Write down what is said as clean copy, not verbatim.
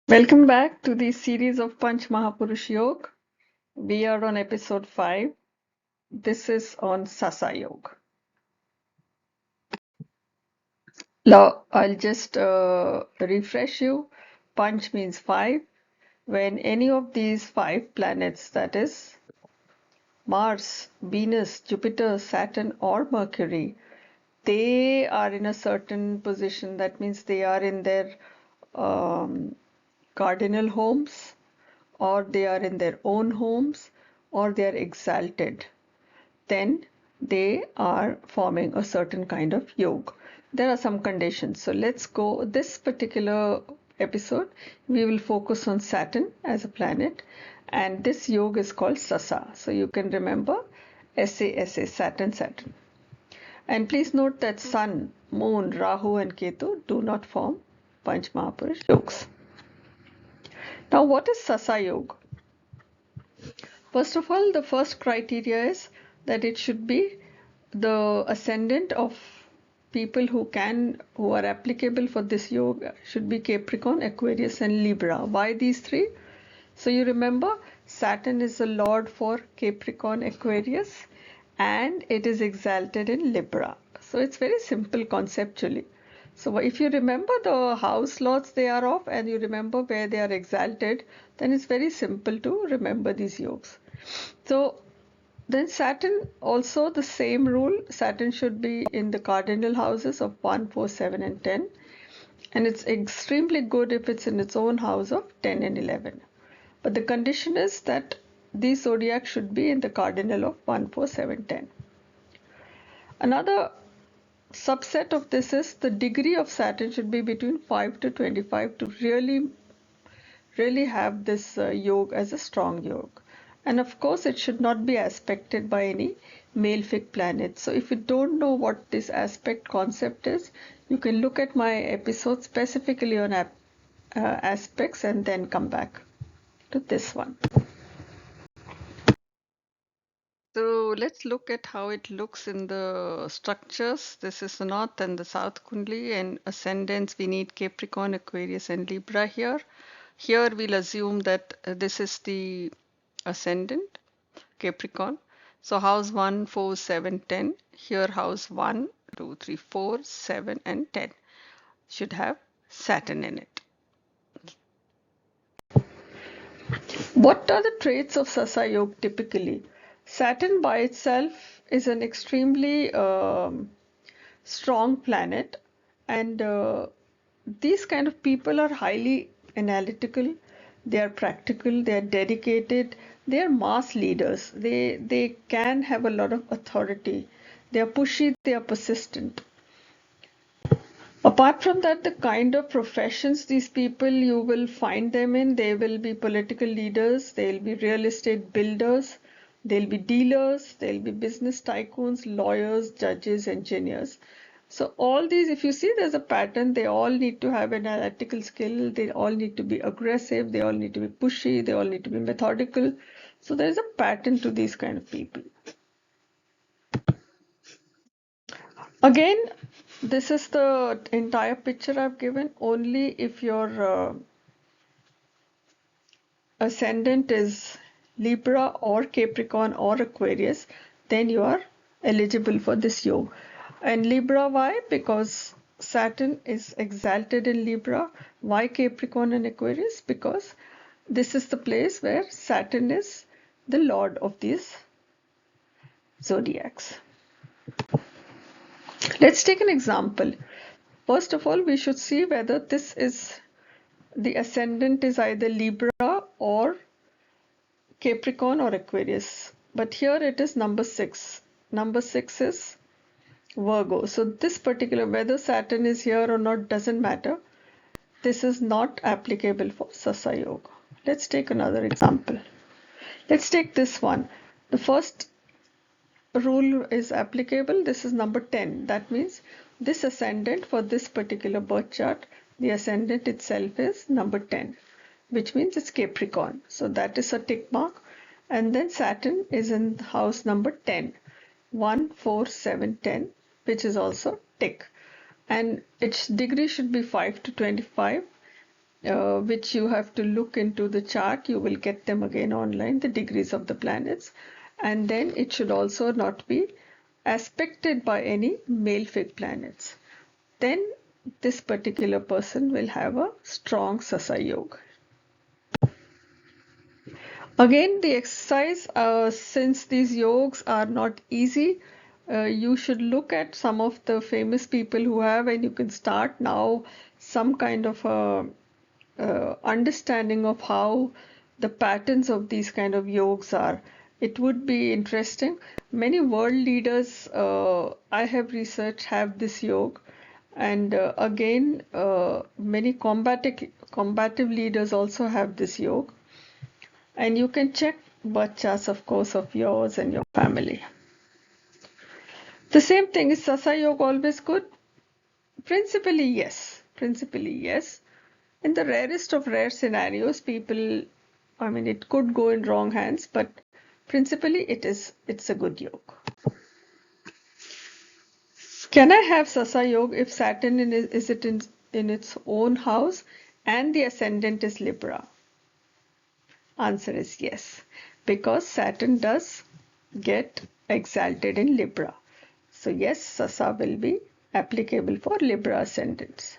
Welcome back to the series of Panch Mahapurush Yog. We are on episode 5. This is on Sasa Yog. Now, I'll just refresh you. Panch means 5. When any of these 5 planets, that is Mars, Venus, Jupiter, Saturn, or Mercury, they are in a certain position, that means they are in their um, cardinal homes, or they are in their own homes, or they are exalted, then they are forming a certain kind of yoga. There are some conditions. So let's go. This particular episode, we will focus on Saturn as a planet, and this yoga is called Sasa. So you can remember SASA, Saturn, Saturn. And please note that Sun, Moon, Rahu, and Ketu do not form Panch Mahapurush Yogs. Now, what is Sasa Yoga? First of all, the first criteria is that it should be the ascendant of people who are applicable for this yoga should be Capricorn, Aquarius, and Libra. Why these three? So you remember Saturn is the lord for Capricorn, Aquarius, and it is exalted in Libra. So it's very simple conceptually. So if you remember the house lords they are of, and you remember where they are exalted, then it's very simple to remember these yogs. So then Saturn, also the same rule. Saturn should be in the cardinal houses of 1, 4, 7, and 10. And it's extremely good if it's in its own house of 10 and 11. But the condition is that these zodiacs should be in the cardinal of 1, 4, 7, 10. Another subset of this is the degree of Saturn should be between 5 to 25 to really have this yoga as a strong yoga. And of course, it should not be aspected by any malefic planet. So if you don't know what this aspect concept is, you can look at my episode specifically on aspects and then come back to this one. So let's look at how it looks in the structures. This is the North and the South Kundli, and ascendants we need Capricorn, Aquarius, and Libra here. Here we'll assume that this is the ascendant, Capricorn. So house 1, 4, 7, 10. Here house 1, 2, 3, 4, 7, and 10 should have Saturn in it. What are the traits of Sasa Yoga typically? Saturn by itself is an extremely strong planet, and these kind of people are highly analytical, they are practical, they are dedicated, they are mass leaders, they can have a lot of authority, they are pushy, they are persistent. Apart from that, the kind of professions these people you will find them in, they will be political leaders, they'll be real estate builders, they'll be dealers, they'll be business tycoons, lawyers, judges, engineers. So all these, if you see there's a pattern, they all need to have an analytical skill, they all need to be aggressive, they all need to be pushy, they all need to be methodical. So there's a pattern to these kind of people. Again, this is the entire picture I've given. Only if your ascendant is Libra or Capricorn or Aquarius, then you are eligible for this yoga. And Libra, why? Because Saturn is exalted in Libra. Why Capricorn and Aquarius? Because this is the place where Saturn is the lord of these zodiacs. Let's take an example. First of all, we should see whether this is the ascendant is either Libra or Capricorn or Aquarius. But here it is number 6. Number 6 is Virgo. So this particular, whether Saturn is here or not doesn't matter. This is not applicable for Sasa Yoga. Let's take another example. Let's take this one. The first rule is applicable. This is number 10. That means this ascendant for this particular birth chart, the ascendant itself is number 10, which means it's Capricorn. So that is a tick mark. And then Saturn is in house number 10, 1, 4, 7, 10, which is also tick. And its degree should be 5 to 25. which you have to look into the chart. You will get them again online, the degrees of the planets. And then it should also not be aspected by any malefic planets. Then this particular person will have a strong Sasa Yoga. Again, the exercise, since these yogs are not easy, you should look at some of the famous people who have, and you can start now some kind of a understanding of how the patterns of these kind of yogs are. It would be interesting. Many world leaders I have researched have this yoga, and again, many combative leaders also have this yoga. And you can check birth charts, of course, of yours and your family. The same thing, is Sasa Yoga always good? Principally, yes. Principally, yes. In the rarest of rare scenarios, people, I mean, it could go in wrong hands, but principally it's a good yoga. Can I have Sasa Yoga if Saturn is it in its own house and the ascendant is Libra? Answer is yes, because Saturn does get exalted in Libra. So yes, Sasa will be applicable for Libra ascendants.